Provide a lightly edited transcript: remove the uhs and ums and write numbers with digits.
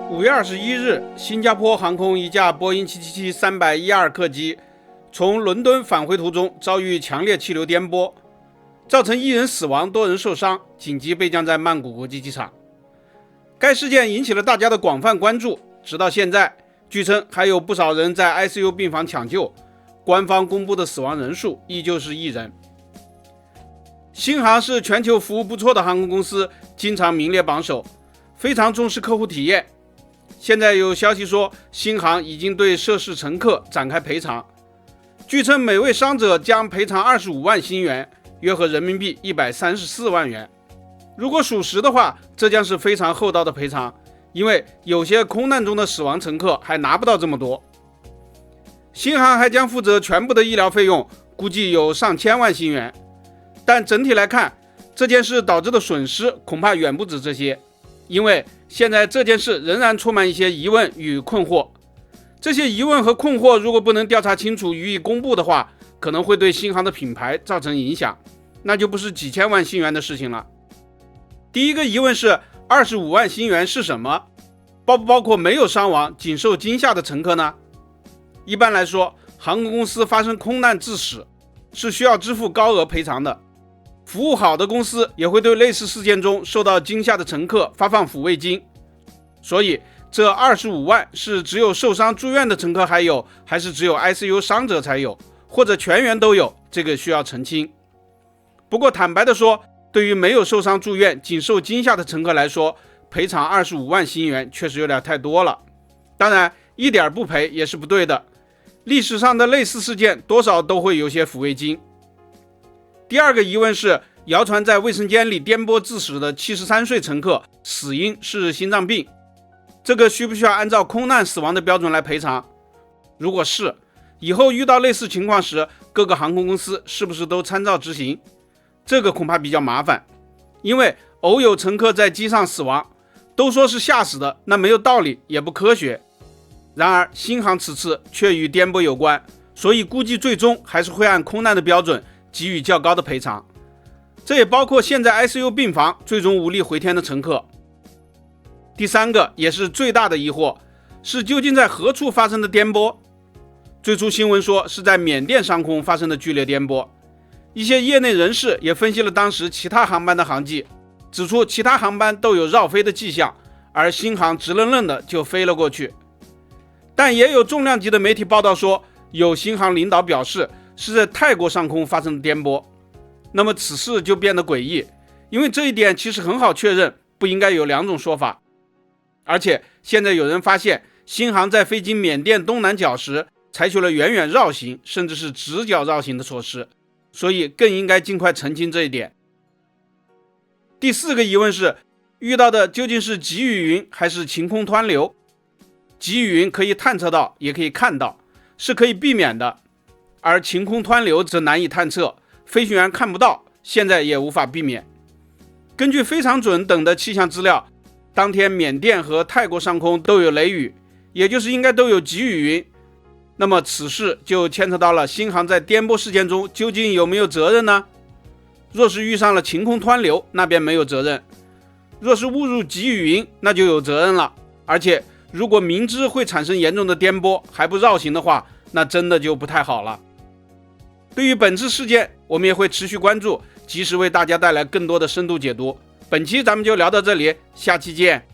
5月21日，新加坡航空一架波音777-312客机从伦敦返回途中遭遇强烈气流颠簸，造成1人死亡，多人受伤，紧急备降在曼谷国际机场。该事件引起了大家的广泛关注，直到现在，据称还有不少人在 ICU 病房抢救，官方公布的死亡人数依旧是1人。新航是全球服务不错的航空公司，经常名列榜首，非常重视客户体验。现在有消息说，新航已经对涉事乘客展开赔偿，据称每位伤者将赔偿25万新元，约合人民币134万元。如果属实的话，这将是非常厚道的赔偿，因为有些空难中的死亡乘客还拿不到这么多。新航还将负责全部的医疗费用，估计有上千万新元。但整体来看，这件事导致的损失恐怕远不止这些，因为现在这件事仍然充满一些疑问与困惑。这些疑问和困惑如果不能调查清楚予以公布的话，可能会对新航的品牌造成影响，那就不是几千万新元的事情了。第一个疑问是25万新元是什么？包不包括没有伤亡仅受惊吓的乘客呢？一般来说，航空公司发生空难致死是需要支付高额赔偿的，服务好的公司也会对类似事件中受到惊吓的乘客发放抚慰金。所以这25万是只有受伤住院的乘客还有，还是只有 ICU 伤者才有，或者全员都有，这个需要澄清。不过坦白的说，对于没有受伤住院仅受惊吓的乘客来说，赔偿25万新元确实有点太多了。当然一点不赔也是不对的，历史上的类似事件多少都会有些抚慰金。第二个疑问是，谣传在卫生间里颠簸致死的73岁乘客死因是心脏病，这个需不需要按照空难死亡的标准来赔偿？如果是，以后遇到类似情况时，各个航空公司是不是都参照执行？这个恐怕比较麻烦，因为偶有乘客在机上死亡，都说是吓死的，那没有道理，也不科学。然而新航此次却与颠簸有关，所以估计最终还是会按空难的标准给予较高的赔偿，这也包括现在 ICU 病房最终无力回天的乘客。第三个也是最大的疑惑是，究竟在何处发生的颠簸？最初新闻说是在缅甸上空发生的剧烈颠簸，一些业内人士也分析了当时其他航班的航迹，指出其他航班都有绕飞的迹象，而新航直愣愣的就飞了过去。但也有重量级的媒体报道说，有新航领导表示是在泰国上空发生的颠簸。那么此事就变得诡异，因为这一点其实很好确认，不应该有两种说法。而且现在有人发现，新航在飞经缅甸东南角时采取了远远绕行甚至是直角绕行的措施，所以更应该尽快澄清这一点。第四个疑问是，遇到的究竟是急雨云还是晴空湍流？急雨云可以探测到也可以看到，是可以避免的，而晴空湍流则难以探测，飞行员看不到，现在也无法避免。根据非常准等的气象资料，当天缅甸和泰国上空都有雷雨，也就是应该都有急雨云。那么此事就牵扯到了新航在颠簸事件中究竟有没有责任呢？若是遇上了晴空湍流，那边没有责任；若是误入急雨云，那就有责任了。而且如果明知会产生严重的颠簸还不绕行的话，那真的就不太好了。对于本次事件，我们也会持续关注，及时为大家带来更多的深度解读。本期咱们就聊到这里，下期见。